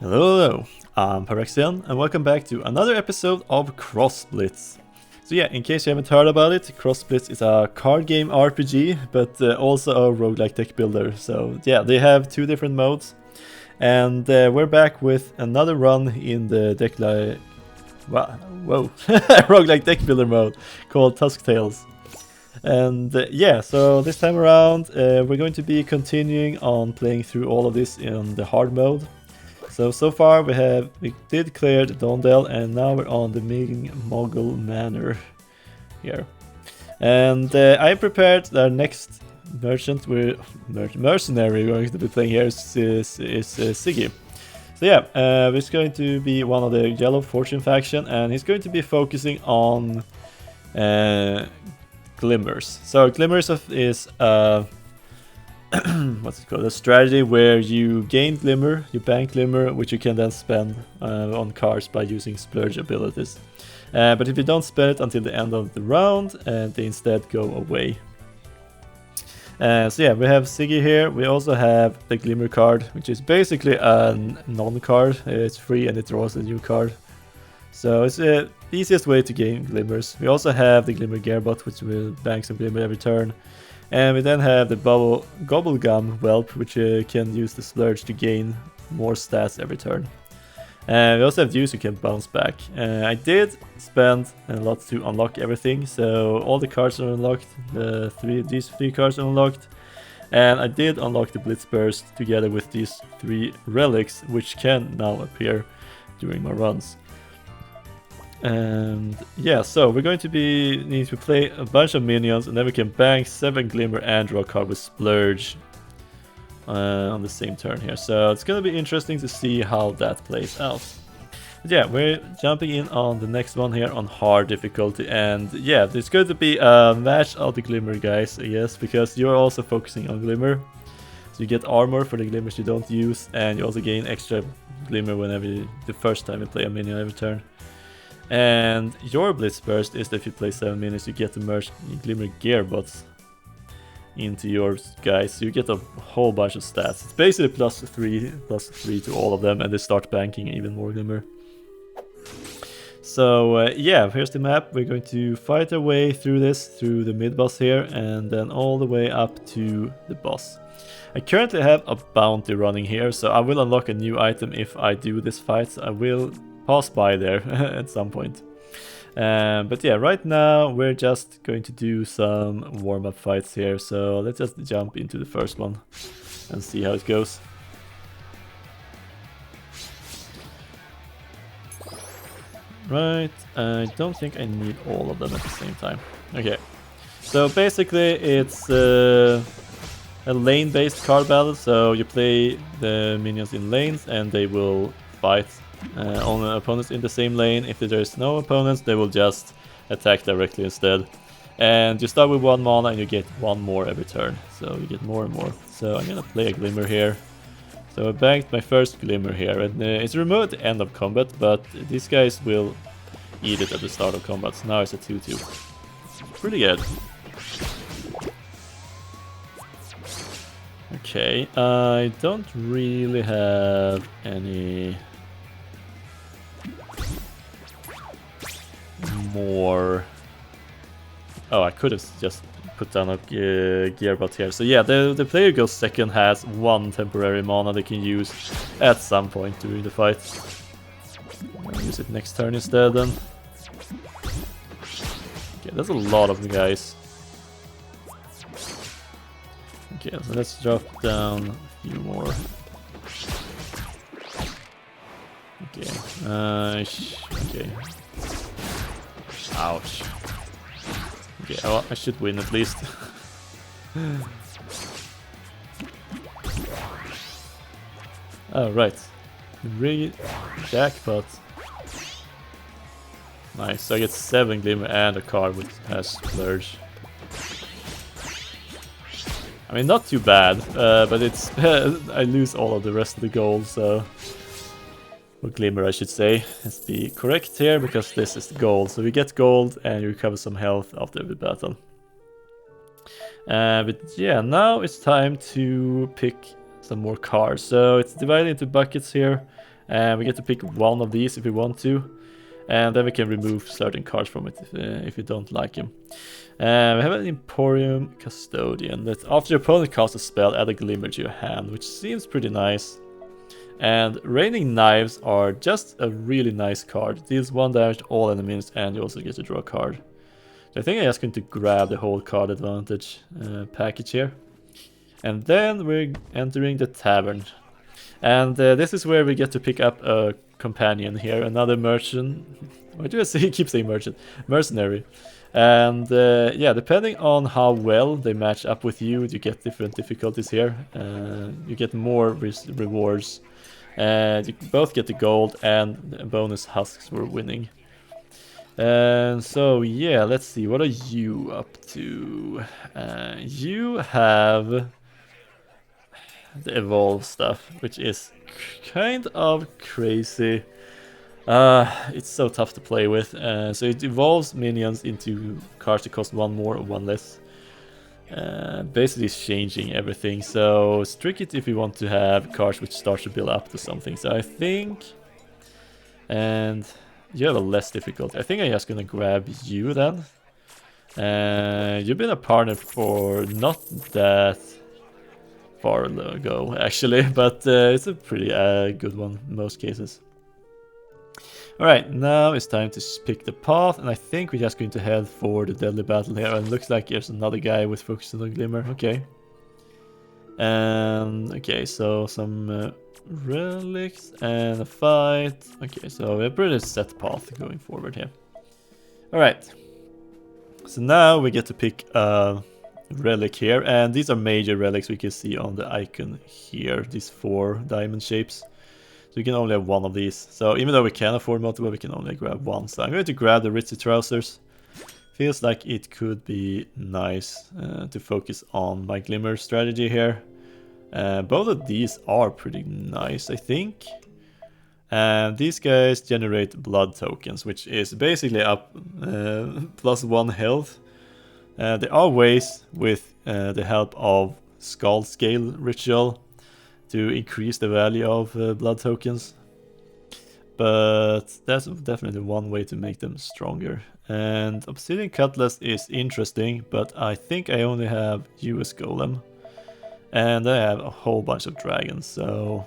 Hello, I'm Parexian, and welcome back to another episode of crossblitz. So yeah, in case you haven't heard about it, crossblitz is a card game RPG, but also a roguelike deck builder. So yeah, they have two different modes, and we're back with another run in the roguelike deck builder mode called Tusk Tales. And yeah, so this time around we're going to be continuing on playing through all of this in the hard mode. So far we did clear the Dondel, and now we're on the Ming Mogul Manor here. And I prepared our next mercenary we're going to be playing here is Siggy. So yeah, he's going to be one of the Yellow Fortune faction, and he's going to be focusing on glimmers. So glimmers is what's it called? A strategy where you gain glimmer, you bank glimmer, which you can then spend on cards by using splurge abilities. But if you don't spend it until the end of the round, they instead go away. So yeah, we have Siggy here. We also have the glimmer card, which is basically a non-card. It's free and it draws a new card. So it's the easiest way to gain glimmers. We also have the glimmer gearbot, which will bank some glimmer every turn. And we then have the Gobblegum Whelp, which can use the splurge to gain more stats every turn. And we also have Deuce who can bounce back. I did spend a lot to unlock everything, so all the cards are unlocked, these three cards are unlocked. And I did unlock the Blitz burst together with these three relics, which can now appear during my runs. And yeah, so we're going to need to play a bunch of minions, and then we can bank 7 glimmer and draw a card with splurge on the same turn here. So it's gonna be interesting to see how that plays out. But yeah, we're jumping in on the next one here on hard difficulty, and yeah, there's going to be a match of the glimmer guys, I guess, because you're also focusing on glimmer. So you get armor for the glimmers you don't use, and you also gain extra glimmer whenever the first time you play a minion every turn. And your Blitz burst is that if you play 7 minions, you get to merge glimmer gearbots into your guys. So you get a whole bunch of stats. It's basically plus 3 to all of them, and they start banking even more glimmer. So yeah, here's the map. We're going to fight our way through the mid boss here, and then all the way up to the boss. I currently have a bounty running here, so I will unlock a new item if I do this fight. So I will pass by there at some point. But yeah, right now we're just going to do some warm-up fights here, so let's just jump into the first one and see how it goes. Right, I don't think I need all of them at the same time. Okay, so basically it's a lane-based card battle, so you play the minions in lanes and they will fight on opponents in the same lane. If there's no opponents, they will just attack directly instead. And you start with 1 mana and you get 1 more every turn, so you get more and more. So I'm gonna play a glimmer here. So I banked my first glimmer here, and it's removed at the end of combat, but these guys will eat it at the start of combat. So now it's a 2-2. Pretty good. Okay, I don't really have any more. Oh, I could have just put down a gearbot here. So yeah, the player who goes second has 1 temporary mana they can use at some point during the fight. I'll use it next turn instead then. Okay, that's a lot of guys. Okay, so let's drop down a few more. Okay, okay. Ouch. Okay, well, I should win at least. Oh, right. Jackpot. Nice, so I get 7 glimmer and a card which has splurge. I mean, not too bad, but it's I lose all of the rest of the gold, so... Or glimmer, I should say. Let's be correct here, because this is the gold. So we get gold and you recover some health after every battle. But yeah, now it's time to pick some more cards. So it's divided into buckets here. And we get to pick one of these if we want to. And then we can remove certain cards from it if we don't like them. We have an Emporium Custodian that after your opponent casts a spell, add a glimmer to your hand, which seems pretty nice. And Raining Knives are just a really nice card. Deals 1 damage to all enemies and you also get to draw a card. So I think I'm just going to grab the whole card advantage package here. And then we're entering the tavern. And this is where we get to pick up a companion here, another merchant. Why do I say keep saying merchant? Mercenary. And yeah, depending on how well they match up with you, you get different difficulties here. You get more rewards. You both get the gold and bonus husks for winning. So yeah, let's see, what are you up to? You have the evolve stuff, which is kind of crazy. It's so tough to play with. So it evolves minions into cards that cost 1 more or 1 less. Basically it's changing everything, so it's tricky if you want to have cards which start to build up to something. So I think, and you have a less difficulty. I think I'm just gonna grab you then. You've been a partner for not that far ago actually, but it's a pretty good one in most cases. Alright, now it's time to pick the path, and I think we're just going to head for the deadly battle here. And it looks like there's another guy with focus on glimmer. Okay. Okay, so some relics and a fight. Okay, so we have a pretty set path going forward here. Alright. So now we get to pick a relic here, and these are major relics we can see on the icon here, these 4 diamond shapes. So we can only have 1 of these. So even though we can afford multiple, we can only grab 1. So I'm going to grab the ritzy trousers. Feels like it could be nice to focus on my glimmer strategy here. Both of these are pretty nice, I think. And these guys generate blood tokens, which is basically up +1 health. There are ways with the help of Skull Scale Ritual to increase the value of blood tokens, but that's definitely one way to make them stronger. And Obsidian Cutlass is interesting, but I think I only have US Golem, and I have a whole bunch of dragons, so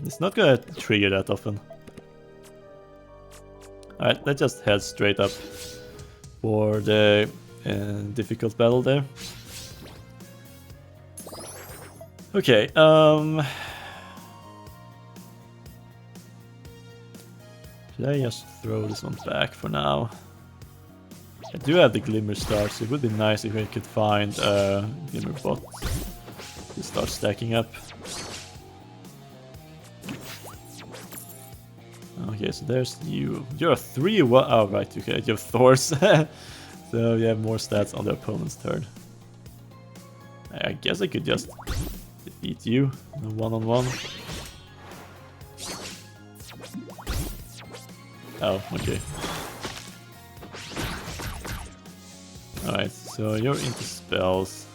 it's not gonna trigger that often. Alright, let's just head straight up for the difficult battle there. Okay, should I just throw this one back for now? I do have the glimmer stars, so it would be nice if I could find a glimmer bot to start stacking up. Okay, so there's you. You're a 3-1. Oh, right, okay, you have Thors. So you have more stats on the opponent's turn. I guess I could just defeat you in a 1-on-1. Oh, okay. Alright, so you're into spells.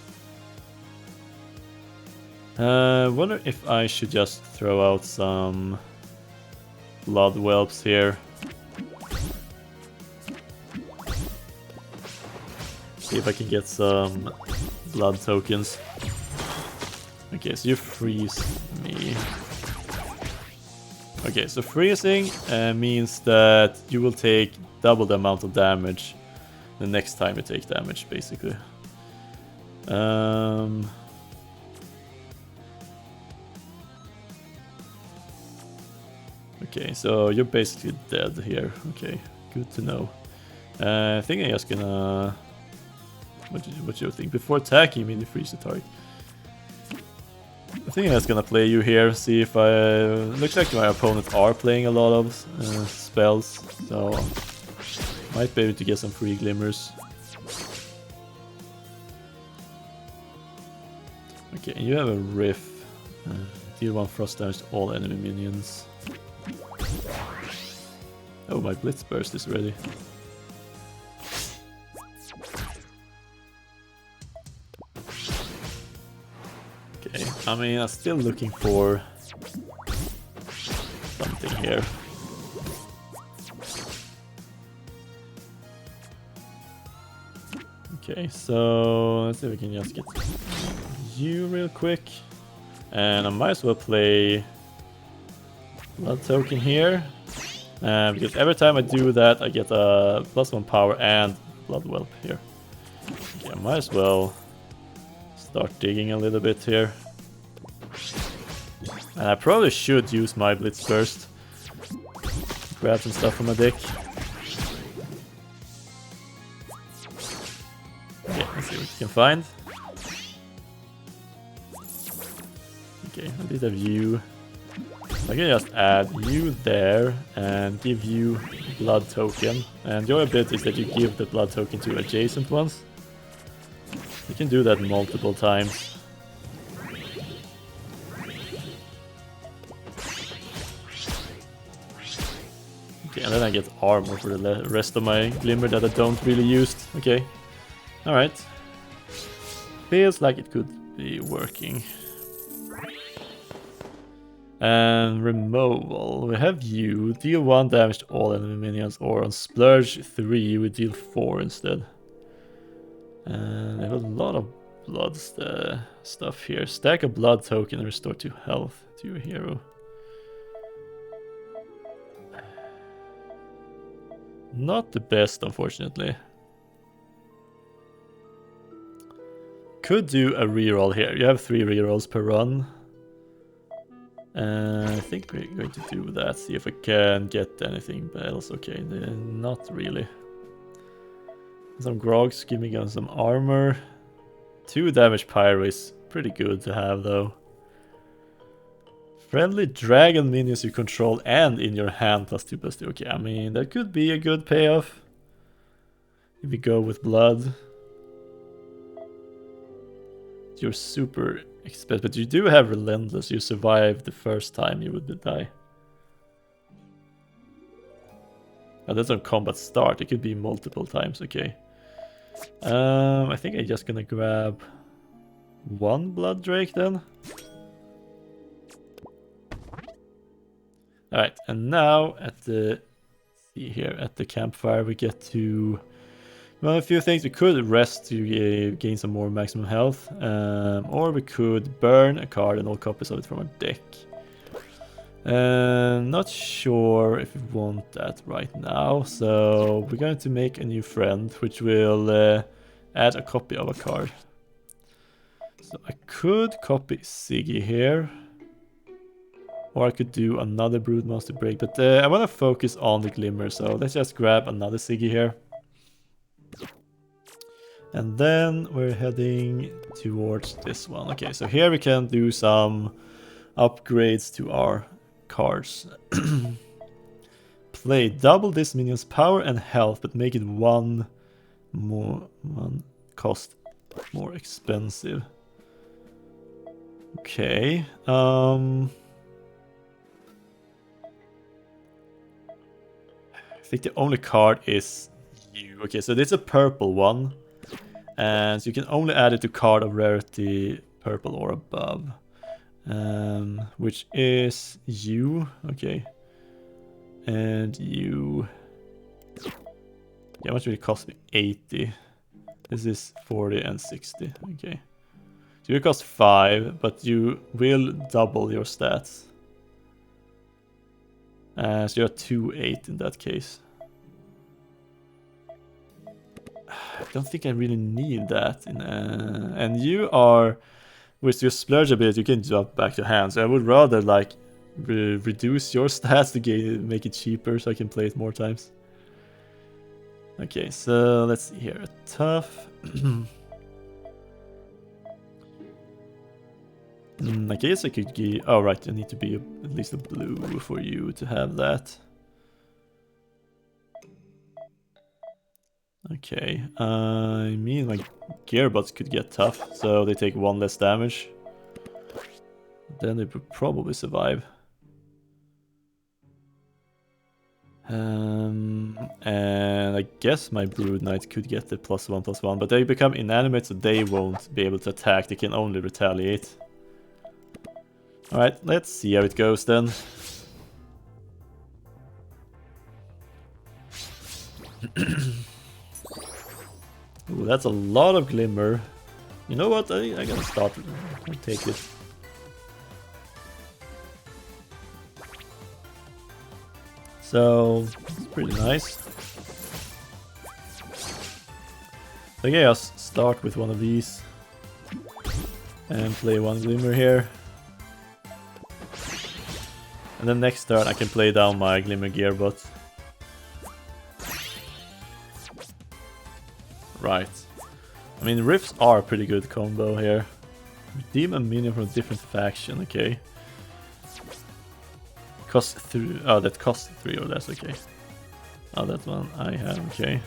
Wonder if I should just throw out some blood whelps here. See if I can get some blood tokens. Okay, so you freeze me. Okay, so freezing means that you will take double the amount of damage the next time you take damage, basically. Okay, so you're basically dead here. Okay, good to know. I think I'm just gonna... What do you think? Before attacking me, you freeze the target. I think I'm just gonna play you here, see if I... Looks like my opponents are playing a lot of spells, so... Might be able to get some free glimmers. Okay, and you have a riff. Deal 1 frost damage to all enemy minions. Oh, my Blitz burst is ready. Okay, I mean, I'm still looking for something here. Okay, so let's see if we can just get you real quick. And I might as well play blood token here. Because every time I do that, I get a +1 power and blood whelp here. Okay, I might as well start digging a little bit here. And I probably should use my Blitz first. Grab some stuff from my deck. Okay, let's see what we can find. Okay, I did have you. I can just add you there and give you blood token. And your ability is that you give the blood token to adjacent ones. You can do that multiple times. Okay, and then I get armor for the rest of my glimmer that I don't really use. Okay, alright. Feels like it could be working. And removal. We have you. Deal 1 damage to all enemy minions, or on splurge 3 we deal 4 instead. And I have a lot of blood stuff here. Stack a blood token and restore 2 health to your hero. Not the best, unfortunately. Could do a reroll here. You have 3 rerolls per run. I think we're going to do that, see if we can get anything else. Okay, not really. Some grogs, give me some armor. 2 damage pyro is pretty good to have though. Friendly dragon minions you control and in your hand +2/+2. Okay, I mean that could be a good payoff. If we go with blood. You're super expensive, but you do have relentless. You survive the first time you would die. Oh, that's on combat start. It could be multiple times. Okay. I think I'm just gonna grab 1 blood drake then. All right, and now at the at the campfire we get to. Well, a few things. We could rest to gain some more maximum health, or we could burn a card and all copies of it from our deck. Not sure if we want that right now, so we're going to make a new friend, which will add a copy of a card. So I could copy Siggy here, or I could do another Broodmaster break, but I want to focus on the Glimmer, so let's just grab another Siggy here. And then we're heading towards this one. Okay, so here we can do some upgrades to our cards. Play double this minion's power and health, but make it one cost more expensive. Okay. I think the only card is you. Okay, so this is a purple one. And so you can only add it to card of rarity purple or above. Which is you. Okay. And you. Yeah, how much will it cost me? 80. This is 40 and 60. Okay. So you cost 5, but you will double your stats. So you're 2/8 in that case. I don't think I really need that. And you are, with your splurge ability, you can jump back to hand. So I would rather like reduce your stats to make it cheaper so I can play it more times. Okay, so let's see here. Tough. I guess I could give. Oh, right, I need to be at least a blue for you to have that. Okay, I mean my gearbots could get tough, so they take 1 less damage. Then they would probably survive. And I guess my Brood Knights could get the +1/+1, but they become inanimate, so they won't be able to attack. They can only retaliate. Alright, let's see how it goes then. Ooh, that's a lot of glimmer. You know what? I gotta start. I'll take it. So it's pretty nice. Okay, I'll start with one of these and play one glimmer here. And then next turn I can play down my glimmer gearbot. Right. I mean, rifts are a pretty good combo here. Redeem a minion from a different faction, okay. Cost 3, oh that costs 3 or less, okay. Oh, that one I have, okay.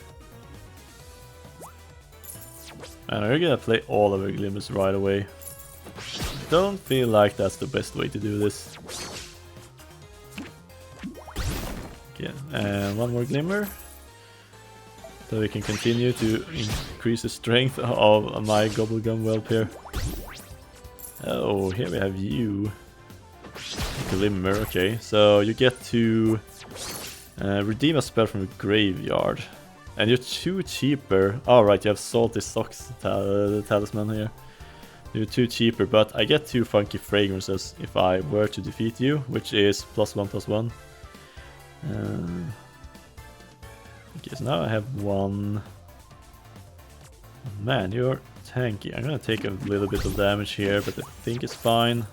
And we're gonna play all of our glimmers right away. Don't feel like that's the best way to do this. Okay, and one more glimmer. So we can continue to increase the strength of my Gobblegum Whelp here. Oh, here we have you. Glimmer, okay. So you get to redeem a spell from a graveyard. And you're 2 cheaper. Alright, you have Salty Socks talisman here. You're 2 cheaper, but I get 2 funky fragrances if I were to defeat you, which is +1/+1. Okay, so now I have 1. Man, you're tanky. I'm gonna take a little bit of damage here, but I think it's fine.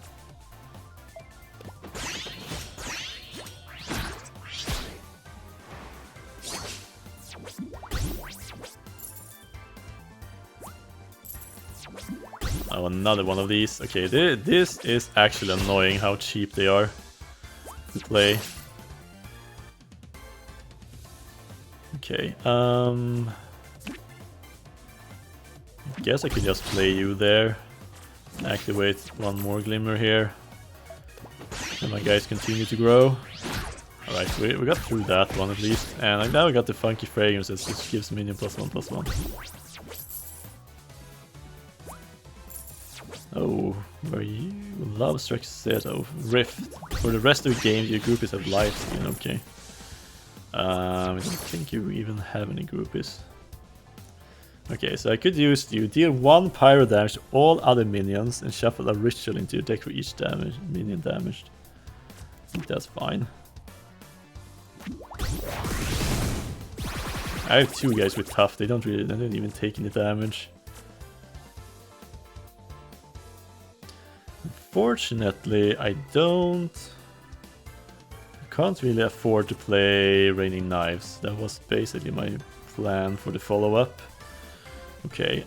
Oh, another one of these. Okay, this is actually annoying how cheap they are to play. Okay, I guess I could just play you there. Activate one more glimmer here. And my guys continue to grow. Alright, we got through that one at least. And now we got the funky fragrances, which gives minion +1/+1. Oh, where you? Love Struck Seto. Rift. For the rest of the game, your groupies have life skin, okay. I don't think you even have any groupies. Okay, so I could use you. Deal 1 pyro damage to all other minions and shuffle a ritual into your deck for each minion damaged. I think that's fine. I have 2 guys with tough. They don't even take any damage. Unfortunately, I can't really afford to play Raining Knives. That was basically my plan for the follow-up. Okay,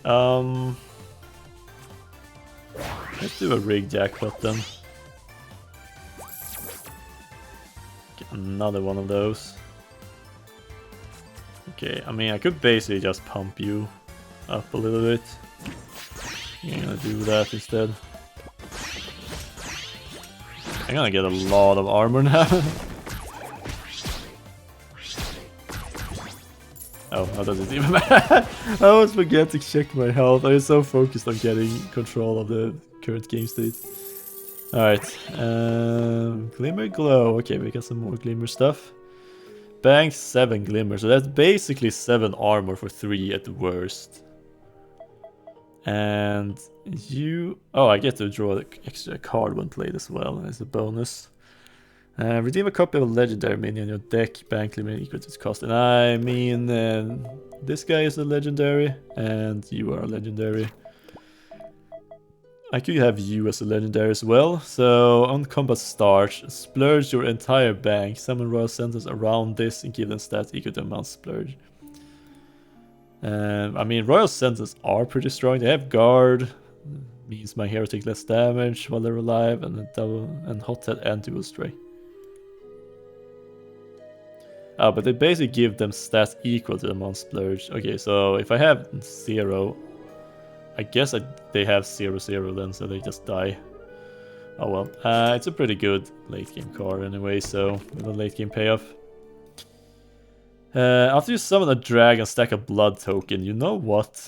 let's do a rig jackpot then. Get another one of those. Okay, I mean I could basically just pump you up a little bit. I'm gonna do that instead. I'm gonna get a lot of armor now. Oh, that doesn't even matter. I always forget to check my health. I'm so focused on getting control of the current game state. Alright, Glimmer Glow. Okay, we got some more Glimmer stuff. Bang 7 Glimmer, so that's basically 7 armor for 3 at the worst. And you... Oh, I get to draw an extra card when played as well as a bonus. Redeem a copy of a legendary minion in your deck, bank limit equal to its cost. And I mean, this guy is a legendary, and you are a legendary. I could have you as a legendary as well. So on combat start, splurge your entire bank, summon royal centers around this, and give them stats equal to amount splurge. I mean, royal centers are pretty strong. They have guard, means my hero take less damage while they're alive, and hothead and dual stray. Oh, but they basically give them stats equal to the amount splurge. Okay, so if I have 0, I guess they have 0/0 then, so they just die. Oh well, it's a pretty good late game card anyway, so with a late game payoff. After you summon a dragon, stack a blood token. You know what?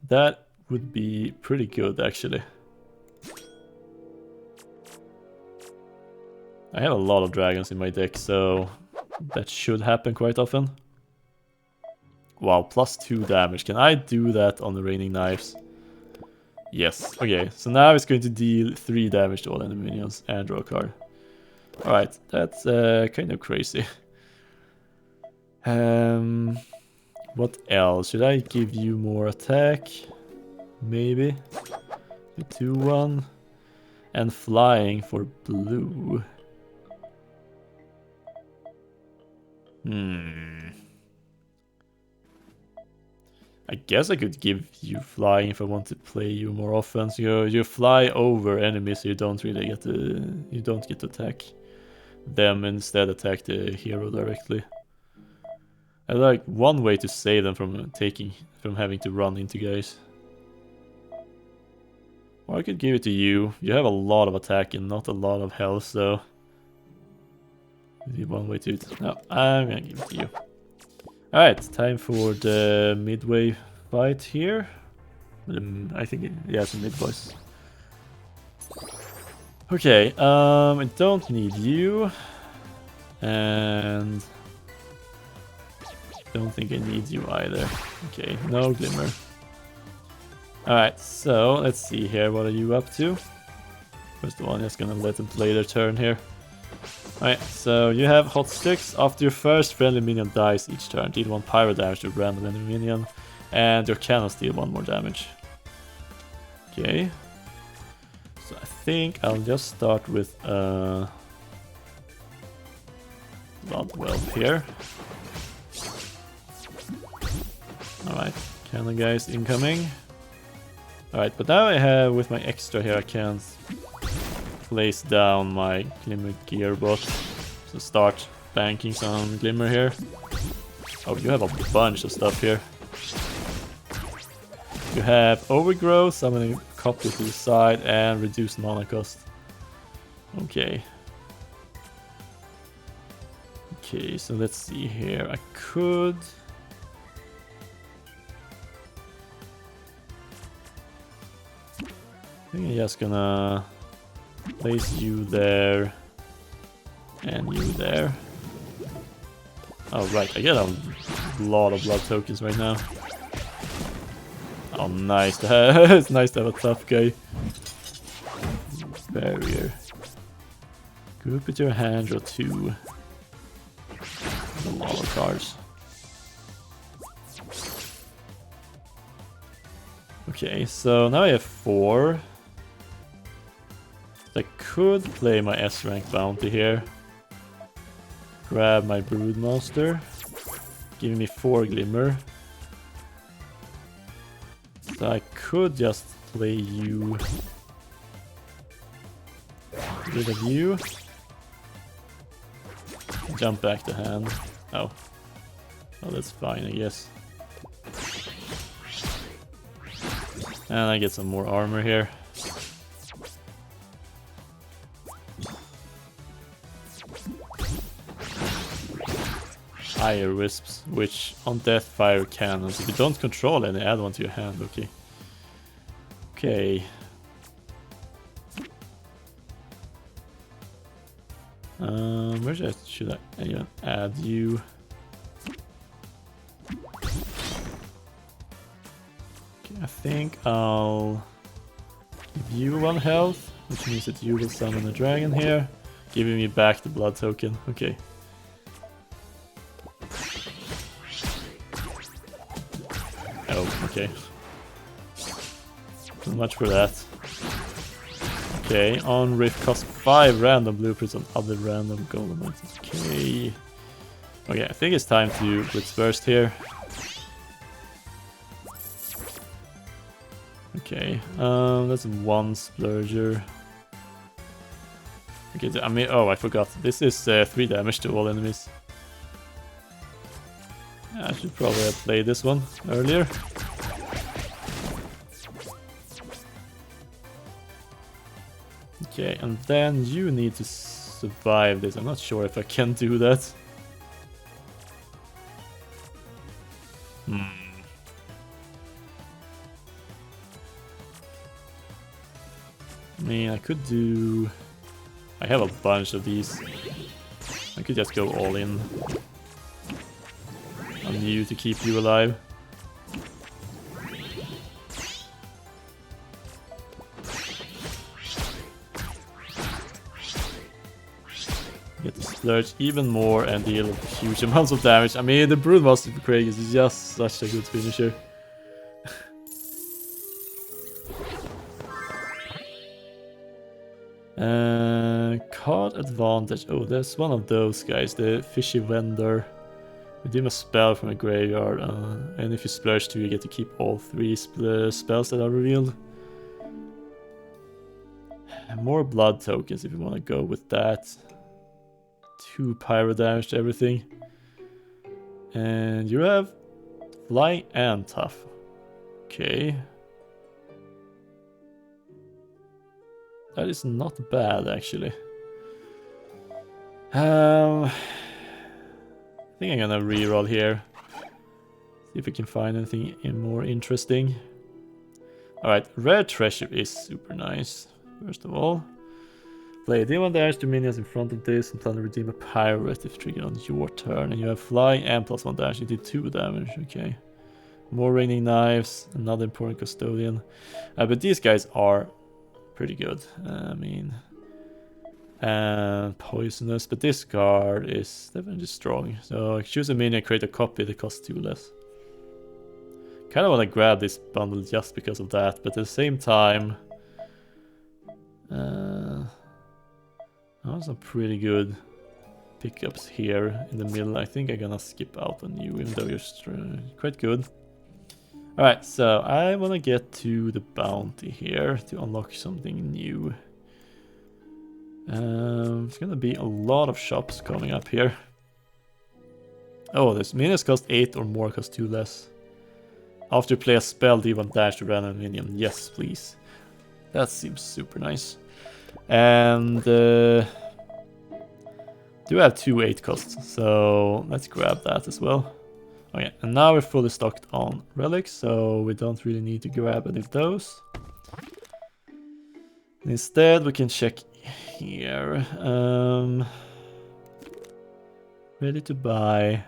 That would be pretty good actually. I have a lot of dragons in my deck, so that should happen quite often. Wow, +2 damage. Can I do that on the raining knives? Yes. Okay, so now it's going to deal 3 damage to all enemy minions and draw a card. Alright, that's kind of crazy. What else? Should I give you more attack? Maybe. 2-1. And flying for blue. I guess I could give you flying if I want to play you more often. So you fly over enemies, so you don't really get to attack them. Instead, attack the hero directly. I like one way to save them from having to run into guys. Or I could give it to you. You have a lot of attack and not a lot of health, so maybe one way to it. No, I'm gonna give it to you. Alright, time for the midway fight here. I think it's a mid boss. Okay, I don't need you. And don't think I need you either. Okay, no glimmer. Alright, so let's see here. What are you up to? First of all, I'm just gonna let them play their turn here. Alright, so you have hot sticks. After your first friendly minion dies each turn, deal 1 pyro damage to a random enemy minion, and your cannons deal 1 more damage. Okay. So I think I'll just start with Blood Whelp here. Alright, cannon guys incoming. Alright, but now I have, with my extra here, I can't place down my glimmer gearbot. So start banking some glimmer here. Oh, you have a bunch of stuff here. You have overgrowth, summoning a copy to the side, and reduced mana cost. Okay. Okay, so let's see here. I could... I think I'm just gonna place you there and you there. Oh right, I get a lot of blood tokens right now. Oh, nice to have. It's nice to have a tough guy. Barrier. Group with your hand, draw 2. A lot of cards. Okay, so now I have 4. I could play my S rank bounty here. Grab my Broodmaster. Giving me 4 glimmer. So I could just play you. Get rid of you. Jump back to hand. Oh. Oh, that's fine, I guess. And I get some more armor here. Fire wisps, which on death fire cannons. If you don't control any, add one to your hand. Okay. Okay. Where should I even add you? Okay, I think I'll give you 1 health, which means that you will summon a dragon here, giving me back the blood token. Okay. Oh, okay. So much for that. Okay, on rift cost 5 random blueprints on other random golden items. Okay. Okay, I think it's time to blitz burst here. Okay, that's 1 splurger. Okay, I mean, oh, I forgot. This is 3 damage to all enemies. Yeah, I should probably have played this one earlier. Okay, and then you need to survive this. I'm not sure if I can do that. I mean, I could do... I have a bunch of these. I could just go all in. on you to keep you alive. Get to splurge even more and deal huge amounts of damage. I mean, the Broodmaster for Craig is just such a good finisher. Card advantage. Oh, there's one of those guys, the fishy vendor. Redeem a spell from a graveyard, and if you splurge 2, you get to keep all 3 spells that are revealed. More blood tokens if you want to go with that. 2 pyro damage to everything. And you have flying and tough. Okay. That is not bad, actually. I think I'm gonna reroll here. See if we can find anything more interesting. Alright, rare treasure is super nice. First of all, play deal 1 damage to minions in front of this and plan to redeem a pirate if triggered on your turn. And you have flying and +1 damage, you did 2 damage, okay. More raining knives, another important custodian. But these guys are pretty good. I mean, and poisonous, but this card is definitely strong. So choose a minion, create a copy that costs 2 less. Kind of want to grab this bundle just because of that, but at the same time, some pretty good pickups here in the middle. I think I'm gonna skip out on you, even though you're quite good. Alright, so I want to get to the bounty here to unlock something new. There's gonna be a lot of shops coming up here. Oh, this minions cost 8 or more, cost 2 less. After you play a spell, do you want dash to random minion? Yes, please. That seems super nice. And do have 2 8 costs, so let's grab that as well. Okay, and now we're fully stocked on relics, so we don't really need to grab any of those. Instead, we can check here. Ready to buy.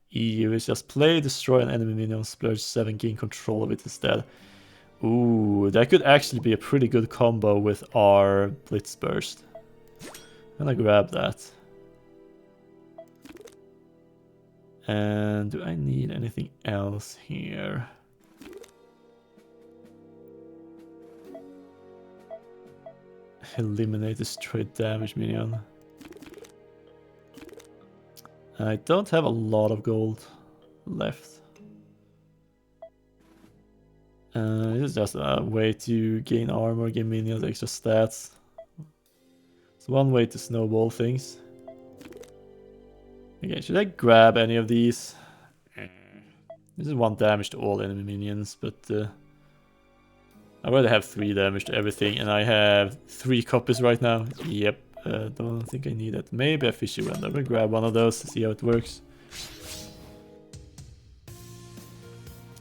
EU is just play, destroy an enemy minion, splurge 7, gain control of it instead. Ooh, that could actually be a pretty good combo with our Blitz burst. I'm gonna grab that. And do I need anything else here? Eliminate destroy damage minion. I don't have a lot of gold left. This is just a way to gain armor, gain minions, extra stats. It's one way to snowball things. Okay, should I grab any of these? This is 1 damage to all enemy minions, but I already have 3 damage to everything, and I have 3 copies right now. Yep, don't think I need it. Maybe a fishy render. We'll grab one of those to see how it works.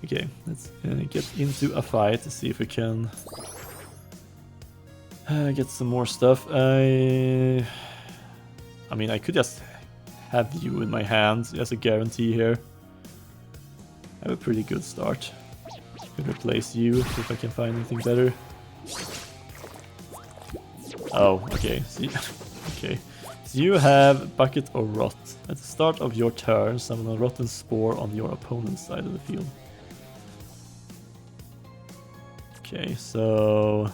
Okay, let's get into a fight to see if we can get some more stuff. I mean, I could just have you in my hands as a guarantee here. I have a pretty good start. Could replace you if I can find anything better. Oh, okay. See, okay. So you have Bucket or Rot. At the start of your turn, summon a Rotten Spore on your opponent's side of the field. Okay, so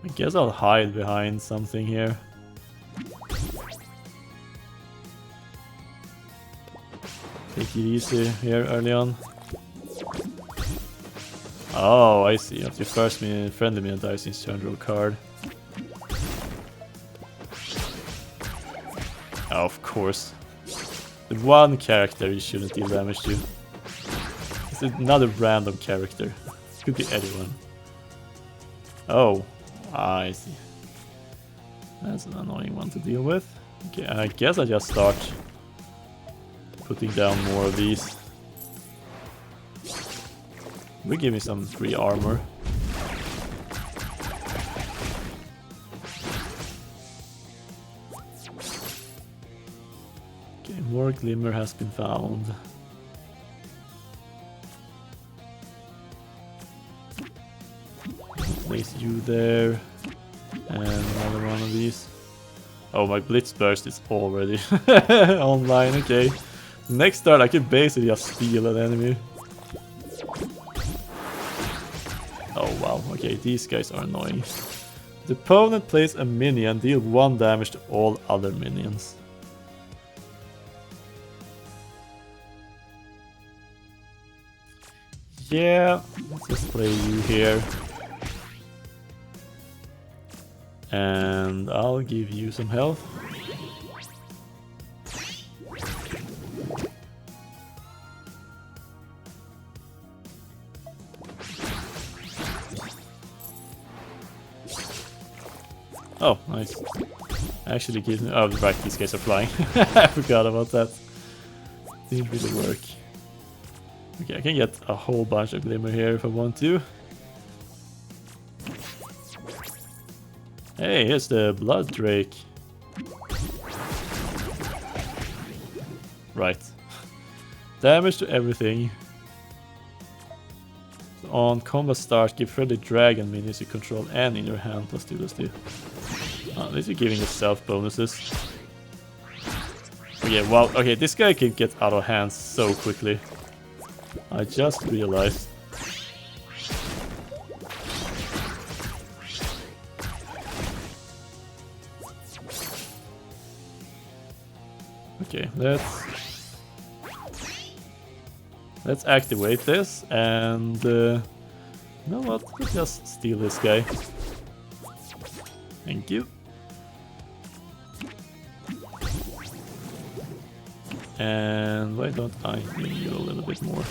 I guess I'll hide behind something here. Take it easy here early on. Oh, I see. After your first friendly minion dies, you turn draw a card. Oh, of course. The one character you shouldn't deal damage to. It's another random character. Could be anyone. Oh, I see. That's an annoying one to deal with. Okay, I guess I just start putting down more of these. Will give me some free armor. Okay, more glimmer has been found. Place you there. And another one of these. Oh, my Blitz burst is already online, okay. Next turn I can basically just steal an enemy. Oh wow, okay, these guys are annoying. The opponent plays a minion, deal 1 damage to all other minions. Yeah, let's just play you here. And I'll give you some health. Oh, nice. Actually gives me... Oh, right, these guys are flying. I forgot about that. Didn't really work. Okay, I can get a whole bunch of glimmer here if I want to. Hey, here's the blood drake. Right. Damage to everything. On combat start, give friendly dragon minions you control and in your hand +2/+2. At least you're giving yourself bonuses. Okay, well, okay, this guy can get out of hand so quickly. I just realized. Okay, let's activate this and you know what? Let's just steal this guy. Thank you. And why don't I heal you a little bit more?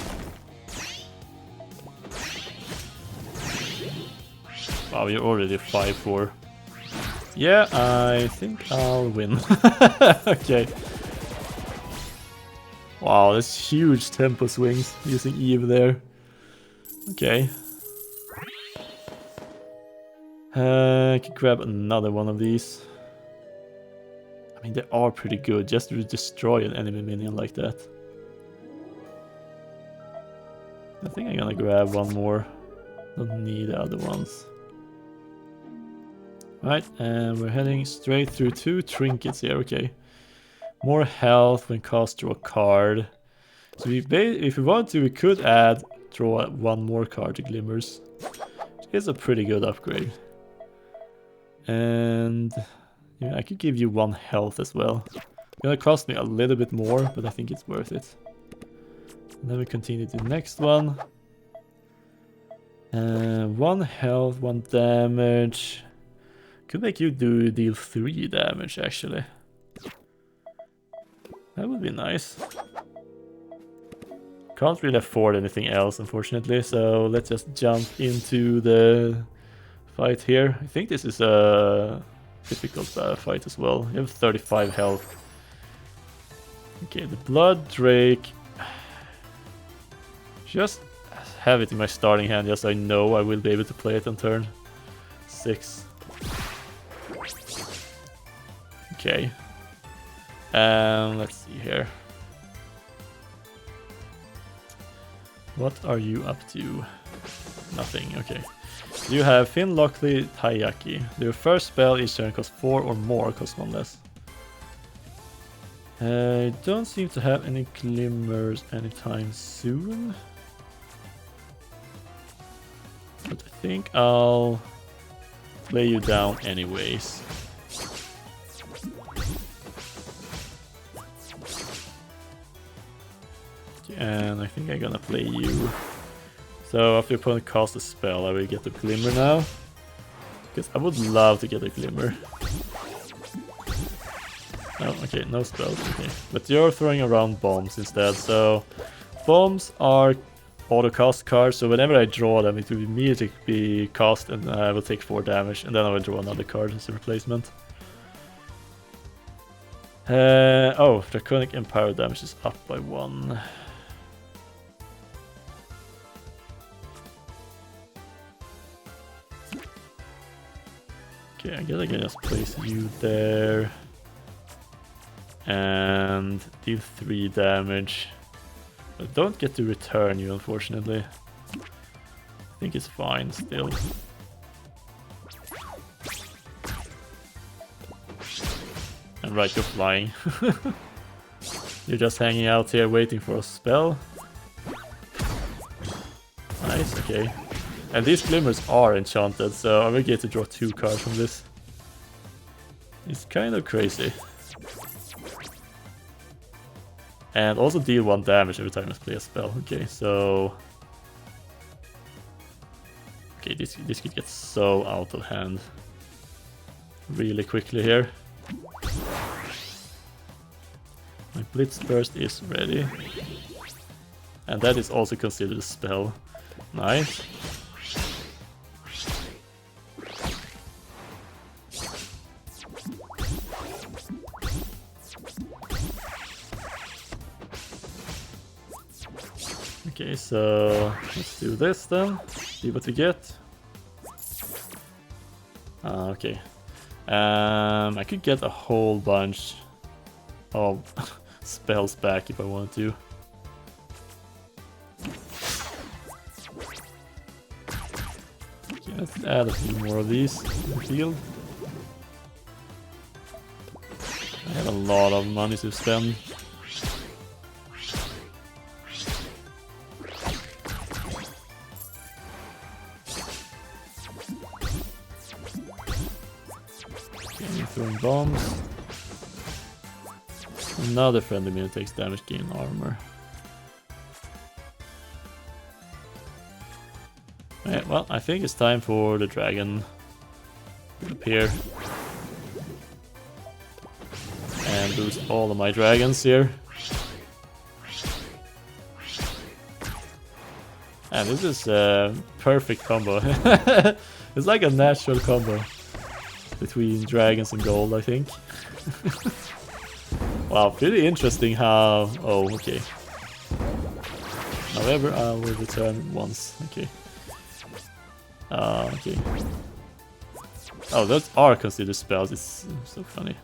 Wow, you're already 5-4. Yeah, I think I'll win. Okay. Wow, that's huge tempo swings using Eve there. Okay. I can grab another one of these. I mean, they are pretty good just to destroy an enemy minion like that. I think I'm gonna grab one more. Don't need the other ones. Right, and we're heading straight through 2 trinkets here, okay. More health when cast draw a card. So if we want to, we could draw 1 more card to glimmers. It's a pretty good upgrade. And yeah, I could give you 1 health as well. It's gonna cost me a little bit more, but I think it's worth it. And then we continue to the next one. 1 health, 1 damage. Could make you deal 3 damage actually. That would be nice. Can't really afford anything else unfortunately, so let's just jump into the fight here. I think this is a difficult fight as well. You have 35 health. Okay, the blood drake. Just have it in my starting hand, just so I know I will be able to play it on turn 6. Okay. Let's see here. What are you up to? Nothing, okay. You have Finn, Lockley, Taiyaki. Your first spell each turn costs 4 or more, costs 1 less. I don't seem to have any glimmers anytime soon. But I think I'll lay you down anyways. And I think I'm gonna play you. So after your opponent casts a spell, I will get the glimmer now. Because I would love to get a glimmer. Oh, okay, no spells, okay. But you're throwing around bombs instead, so... Bombs are auto-cast cards, so whenever I draw them, it will immediately be cast and I will take 4 damage, and then I will draw another card as a replacement. Oh, Draconic Empire damage is up by 1. Okay, I guess I can just place you there. And deal 3 damage. But don't get to return you, unfortunately. I think it's fine still. And right, you're flying. You're just hanging out here waiting for a spell. Nice, okay. And these glimmers are enchanted, so I will get to draw 2 cards from this. It's kind of crazy. And also deal 1 damage every time I play a spell. Okay, so... Okay, this could get so out of hand really quickly here. My Blitz burst is ready. And that is also considered a spell. Nice. Okay, so let's do this then. See what we get. Okay. I could get a whole bunch of spells back if I wanted to. Okay, let's add a few more of these to the field. I have a lot of money to spend. Throwing bombs. Another friendly minion takes damage, gain armor. Okay, well, I think it's time for the dragon to appear. And boost all of my dragons here. And this is a perfect combo. It's like a natural combo between dragons and gold, I think. Wow, pretty interesting how... Oh, okay. However, I will return once. Okay. Okay. Oh, those are considered spells. It's so funny.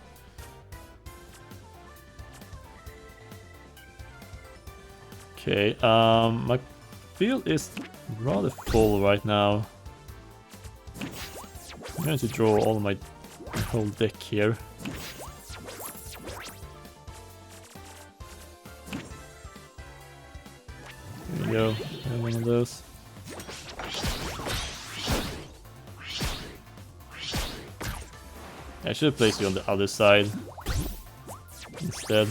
Okay, my field is rather full right now. I'm going to draw all of my whole deck here. There we go, I have one of those. I should have placed you on the other side instead,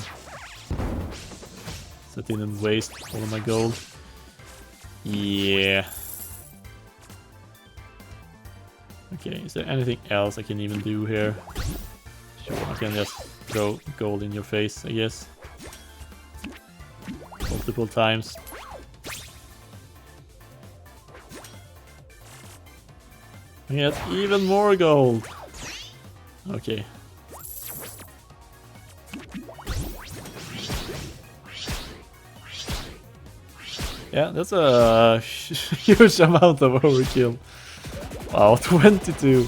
so I didn't waste all of my gold. Yeah. Okay, is there anything else I can even do here? Sure, I can just throw gold in your face, I guess. Multiple times. I get even more gold! Okay. Yeah, that's a huge amount of overkill. Wow, 22.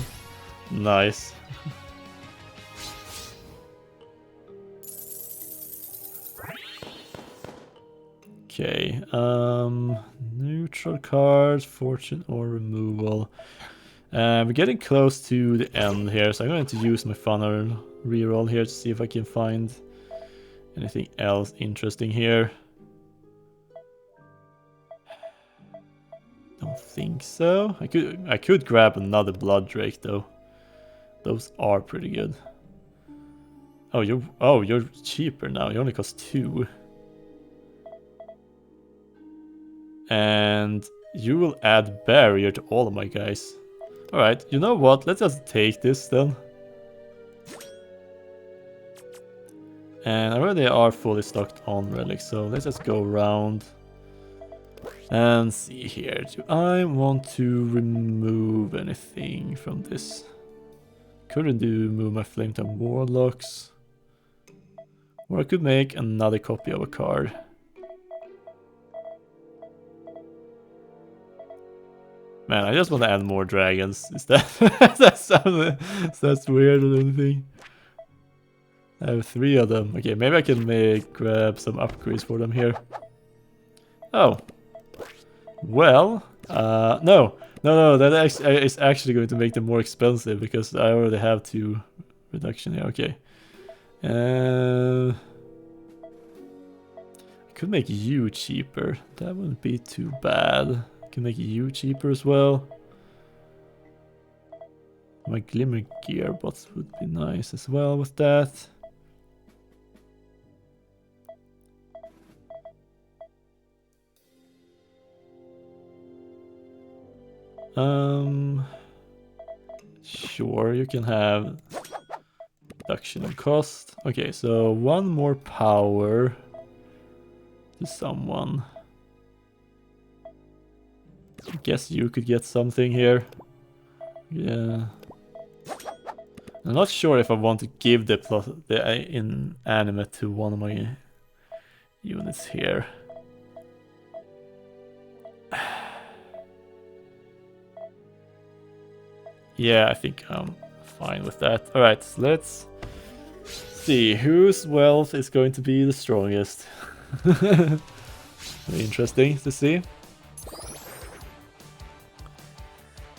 Nice. Okay, neutral cards, fortune or removal. We're getting close to the end here, so I'm going to use my funnel reroll here to see if I can find anything else interesting here. Don't think so. I could grab another blood drake though. Those are pretty good. Oh, you're cheaper now. You only cost 2. And you will add barrier to all of my guys. Alright, you know what? Let's just take this then. And I already are fully stocked on relics, so let's just go around and see here. Do I want to remove anything from this? Couldn't do move my Flametongue Warlocks. Or I could make another copy of a card. Man, I just want to add more dragons. Is that that's weird or anything? I have 3 of them. Okay, maybe I can grab some upgrades for them here. Oh. Well, no, that is actually going to make them more expensive because I already have 2 reduction here. Okay. I could make you cheaper. That wouldn't be too bad. I can make you cheaper as well. My glimmer gearbots would be nice as well with that. Sure, you can have reduction of cost. Okay, so 1 more power to someone. I guess you could get something here. Yeah. I'm not sure if I want to give the inanimate to one of my units here. Yeah, I think I'm fine with that. Alright, so let's see whose wealth is going to be the strongest. Very interesting to see.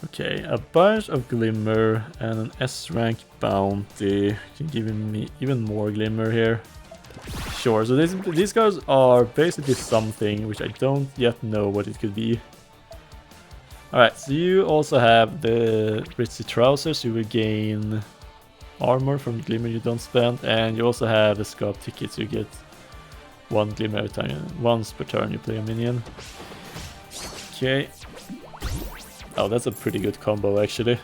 Okay, a bunch of glimmer and an S rank bounty can give me even more glimmer here. Sure, so these guys are basically something which I don't yet know what it could be. Alright, so you also have the Ritzy trousers, you will gain armor from glimmer you don't spend, and you also have the scarf tickets, you get 1 glimmer every time, once per turn you play a minion. Okay. Oh, that's a pretty good combo actually.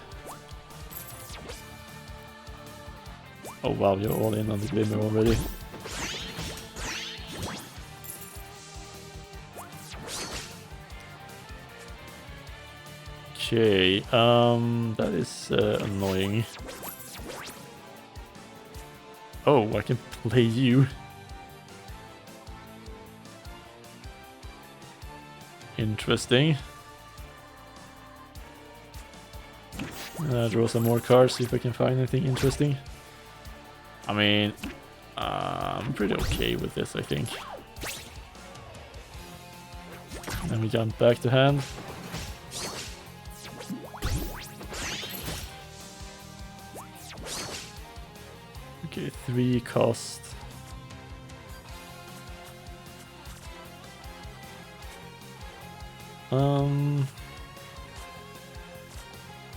Oh wow, you're all in on the glimmer already. Okay, that is annoying. Oh, I can play you. Interesting. Draw some more cards, see if I can find anything interesting. I mean, I'm pretty okay with this, I think. Then we jump back to hand. Okay, 3 cost.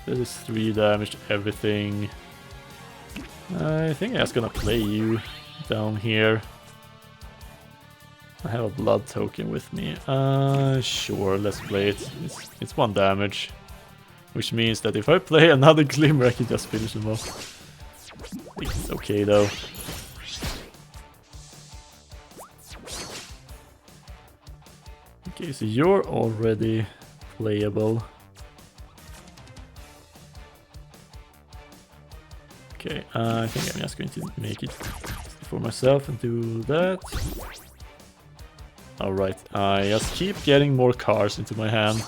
That is 3 damage to everything. I think I'm just gonna play you down here. I have a blood token with me. Sure, let's play it. It's 1 damage. Which means that if I play another glimmer, I can just finish them off. I think it's okay though. Okay, so you're already playable. Okay, I think I'm just going to make it for myself and do that. Alright, I just keep getting more cards into my hand.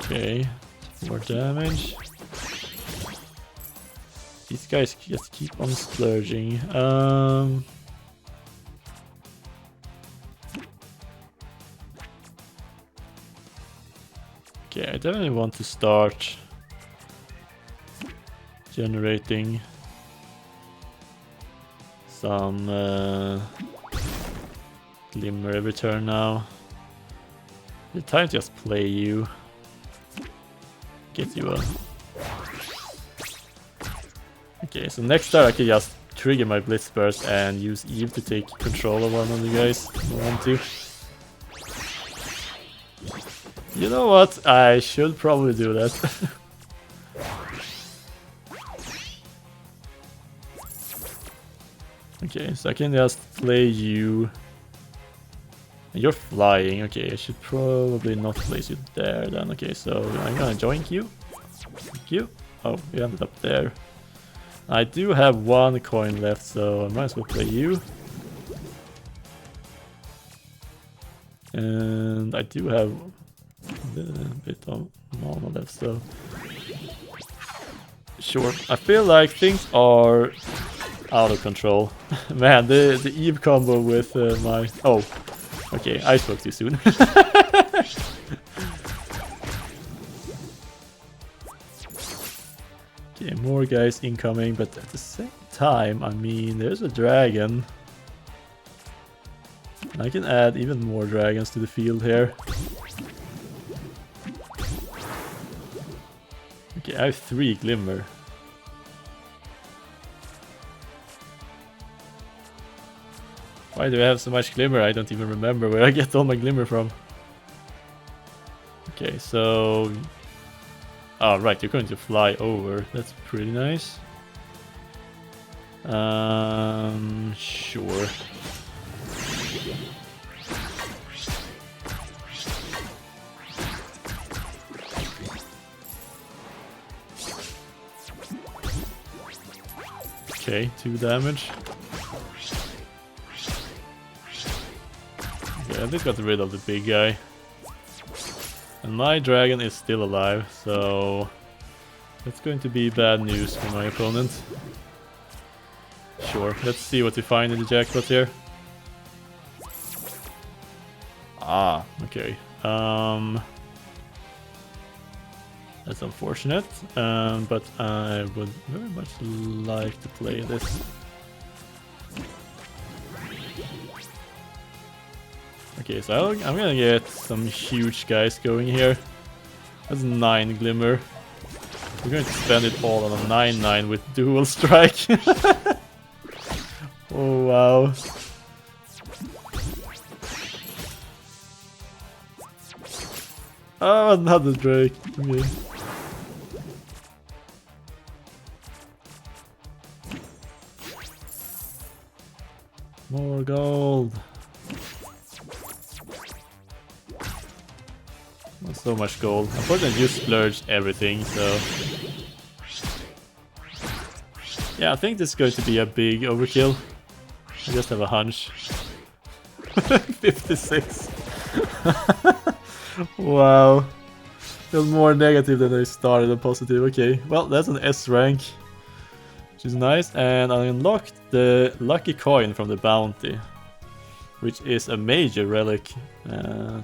Okay, more damage. These guys just keep on splurging. Okay, I definitely want to start generating some glimmer every turn now. The time to just play you. Get you a... Okay, so next turn I can just trigger my Blitz burst and use Eve to take control of one of the guys if I want to. You know what? I should probably do that. Okay, so I can just play you. You're flying. Okay, I should probably not place you there then. Okay, so I'm gonna join you. Thank you. Oh, we ended up there. I do have 1 coin left, so I might as well play you. And I do have a bit of mana left, so Sure. I feel like things are out of control. Man, the Eve combo with my... Oh, okay, I spoke too soon. Okay, more guys incoming, but at the same time, I mean, there's a dragon. I can add even more dragons to the field here. Okay, I have 3 glimmer. Why do I have so much glimmer? I don't even remember where I get all my glimmer from. Okay, so... Oh, right, you're going to fly over. That's pretty nice. Sure. Okay, 2 damage. Okay, I just got rid of the big guy. And my dragon is still alive, so that's going to be bad news for my opponent. Sure, let's see what we find in the jackpot here. Ah, okay. That's unfortunate, but I would very much like to play this. Okay, so I'm gonna get some huge guys going here. That's 9 glimmer. We're going to spend it all on a 9/9 with dual strike. Oh wow. Oh, another Drake. Okay. More gold. Not so much gold. Unfortunately, you splurged everything, so... Yeah, I think this is going to be a big overkill. I just have a hunch. 56. Wow. Feels more negative than I started than positive. Okay, well, that's an S rank, which is nice. And I unlocked the lucky coin from the bounty, which is a major relic.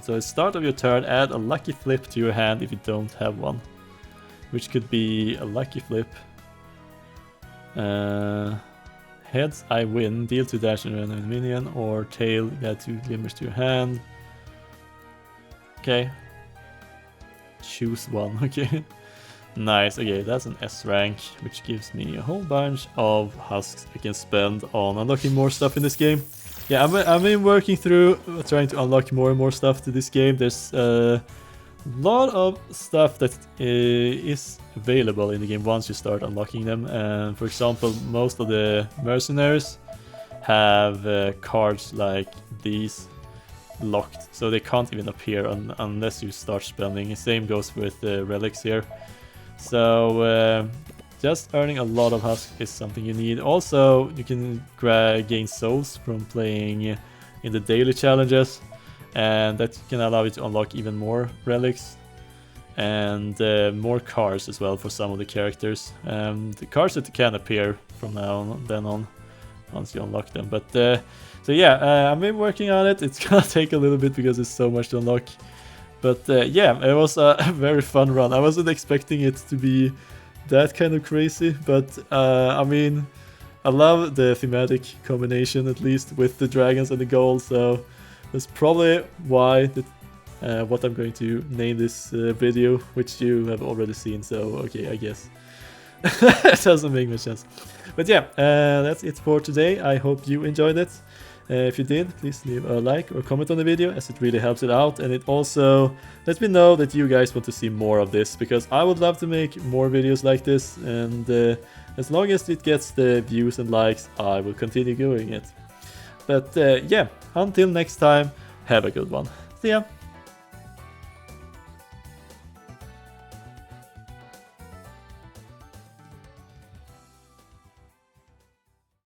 So at the start of your turn, add a lucky flip to your hand if you don't have one, which could be a lucky flip. Heads, I win. Deal 2 dash and a minion. Or tail, add 2 glimmers to your hand. Okay. Choose one. Okay. Nice. Okay, that's an S rank, which gives me a whole bunch of husks I can spend on unlocking more stuff in this game. Yeah, I've been working through trying to unlock more and more stuff to this game. There's a lot of stuff that is available in the game once you start unlocking them. And for example, most of the mercenaries have cards like these locked, so they can't even appear unless you start spending. The same goes with the relics here. So just earning a lot of husks is something you need. Also, you can gain souls from playing in the daily challenges, and that can allow you to unlock even more relics and more cars as well for some of the characters. The cars that can appear from now on, then on, once you unlock them. But so yeah, I've been working on it. It's gonna take a little bit because there's so much to unlock. But yeah, it was a very fun run. I wasn't expecting it to be that kind of crazy, but I mean, I love the thematic combination, at least with the dragons and the gold, so that's probably why what I'm going to name this video, which you have already seen, so okay, I guess. It doesn't make much sense. But yeah, that's it for today. I hope you enjoyed it. If you did, please leave a like or comment on the video, as it really helps it out, and it also lets me know that you guys want to see more of this, because I would love to make more videos like this, and as long as it gets the views and likes, I will continue doing it. But yeah, until next time, have a good one. See ya!